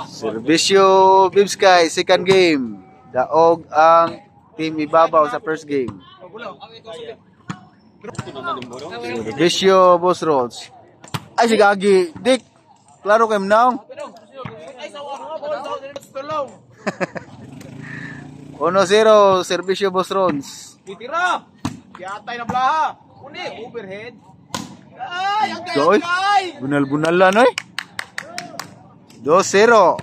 Servisyo Bibskay, second game. Daog ang team ibabaw sa first game. Servisyo Boss Rolls. Ay, si Gagi. Dick, klaro kayo now. 1-0, servisyo Boss Rolls. Titira! Yatay na blaha! Uni, overhead. Ay, ang Goy, bunal-bunalan oy. 2-0.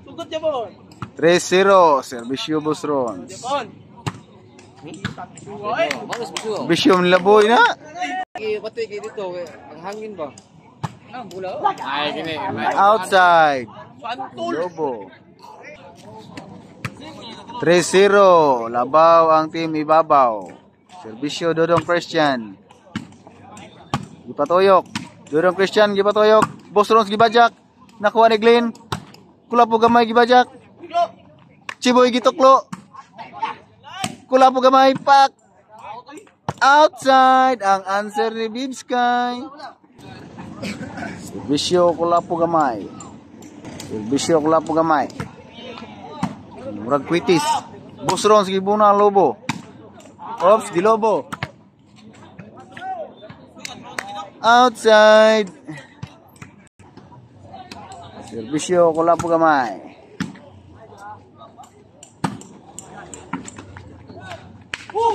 Tugot niya po. 3-0, servisyo Boss Rolls. Servisyo Laboy na. Pati kayo dito, ang hangin ba? Ay, gini. Outside. Lobo. 3-0, labaw ang team ibabaw. Servisyo Dodong Christian. Gipatoyok. Dodong Christian gipatoyok. Boss Rolls gibajak. Nakuha ni Glenn. Kula po gamay gibajak. Chiboy gituklo. Kula po gamay pak. Outside ang answer ni Bibskay. Servisyo kula po gamay. Servisyo kula po gamay. Murag kwitis. Boss Rolls gibuna lobo. Ops, di lobo. Outside. Servisyo kula po gamay.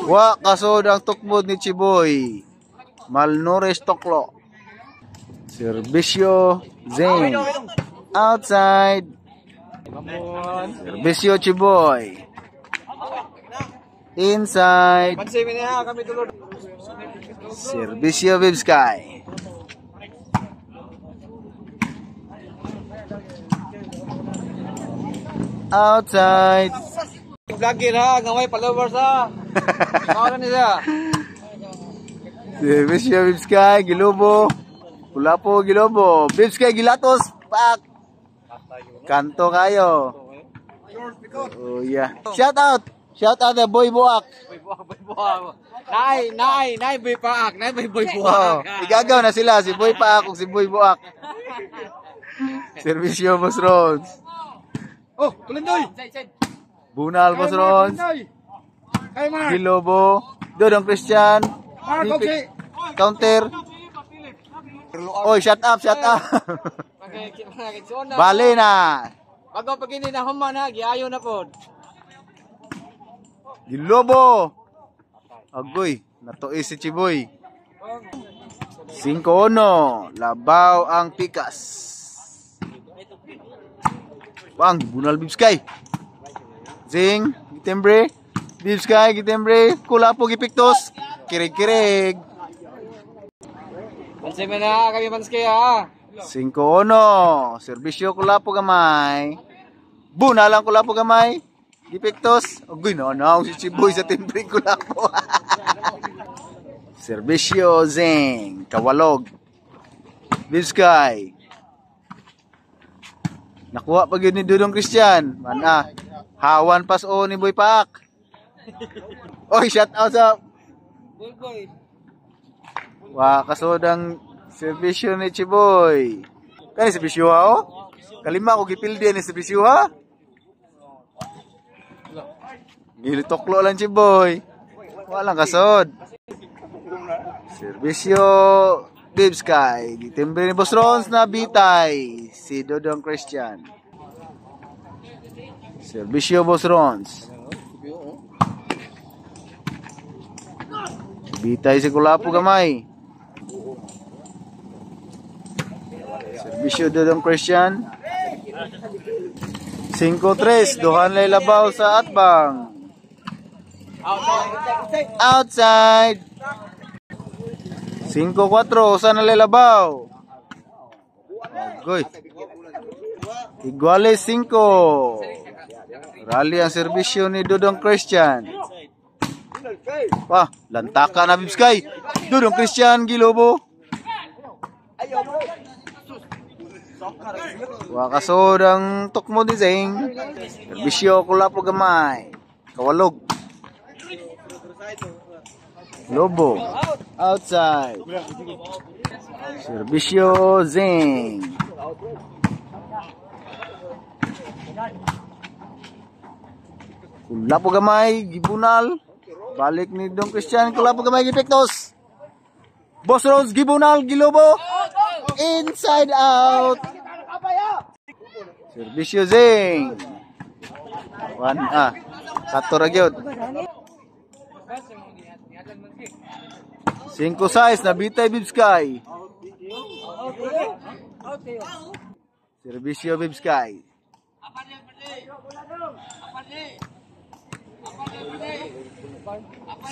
Wa kasod ang tukbod ni Chiboy. Malnourished toklo. Servisyo Zane. Outside. Servisyo Chiboy. Inside. Servisyo Bibskay. Outside. Vlogger ha, ngaway followers ha. Kawalan niya. Servisyo Bibskay, gilobo. Kula po gilobo. Bibskay gilatos. Pak. Kanto kayo. Oh yeah. Shout out. Shout out the Boy Buak. Boy buak. Nay, Boy Paak. Nay, Boy Oh, Buak. igagaw na sila. Si Boy Paak ug si Boy Buak. Servisyo Boss Rolls. Oh, tulindoy. Bunal Boss Rolls. Gilobo. Dodong Christian. Counter. Oy, shut up. Bali na. Bago pag ini na human ha, giayo na pod. Gilobo. Agoy, natuis si Chiboy. 5-1, labaw ang Pikas. Bang, bunal Bibskay. Zing, gitembre. Bibskay, gitembre. Kula po gipiktos. Kirig-kirig. Pansin mo na kami manskay ha. 5-1, servisyo kula po gamay. Bunal ang kula po gamay. Gipiktos. Agoy, naanaw si Chiboy sa timbre kula po. Servisyo Zing, kawalog. Bibskay. Nakuha pag yun ni Dudong Christian. Mana, hawan pas o ni Boy Paak. Oy, shout out sa Boy. Wah, kasodang servisyo ni Chiboy. Kani servisyo ha o? Kalima ko gipildi ni servisyo ha. Gilitoklo lang Chiboy. Walang kasod. Servisyo Bibskay. Gitimbre ni Boss Rolls na bitay si Dodong Christian. Servisyo Boss Rolls. Bitay si Kulapo gamay. Servisyo Dodong Christian. 5-3, duhan lay labaw sa atbang. Outside. 5-4, sana lay labaw. Goy. Iguales 5. Rally ang servisyo ni Dodong Christian. Wah, lantaka na Bibskay. Dodong Christian gilobo. Wah, kasodang tukmo di Zing. Servisyo Kulapo gamay. Kawalog. Lobo. Outside. Servisyo Zing. Kula po gamay, gibunal. Balik ni Dong Christian, kula po gamay, gipiktos. Boss Rose, gibunal, gilobo. Inside out. Servisyo Zing. Kato ra gyud. 5-6 na bitay Bibskay. Servisyo Bibskay.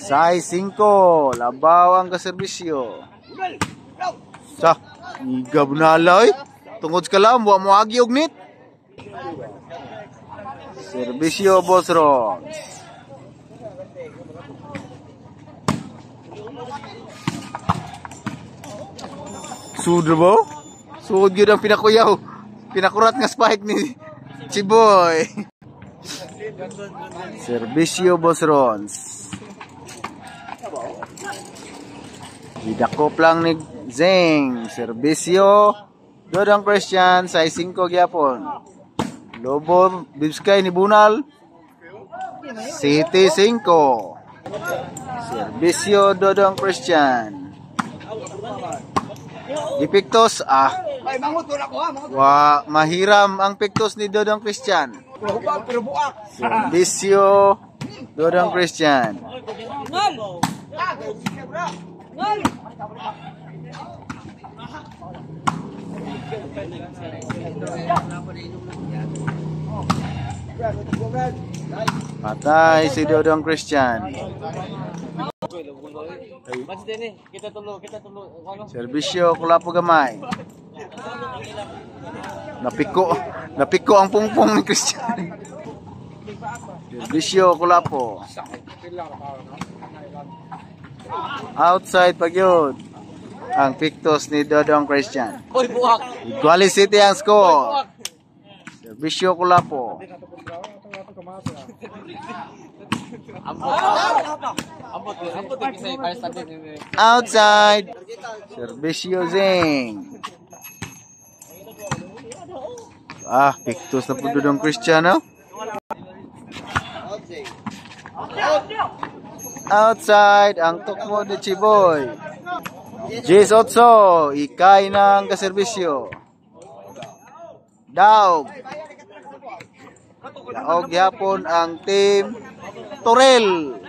Size 5, labaw ang kaserbisyo. Sa, igab na lay. Tungod ka lang, wa mo agi og nit. Servisyo Boss Ron. Sudro ba? Sud yun ang pinakuyaw. Pinakurat nga spike ni Chiboy. Servisyo Boss Rons. Idakop lang ni Zeng. Servisyo Dodong Christian. Size 5 gyapon. Lobo Bibskay ni Bunal. City 5. Servisyo Dodong Christian. Ipiktos mahiram ang piktos ni Dodong Christian. Servisyo Dodong Christian. Patay si Dodong Christian. Servisyo Kulapo gamay. Napiko ang pungpong ni Christian. Servisyo Kulapo. Outside pag yun ang piktos ni Dodong Christian. Equality ang score. Servisyo Kulapo. Outside. Servisyo Zing. Piktos na po Dodong Christian, no? Outside ang tukmo ni Chiboy. Jis Otso, ikay ng kaservisyo. Daog. Daog yapon ang team Torel.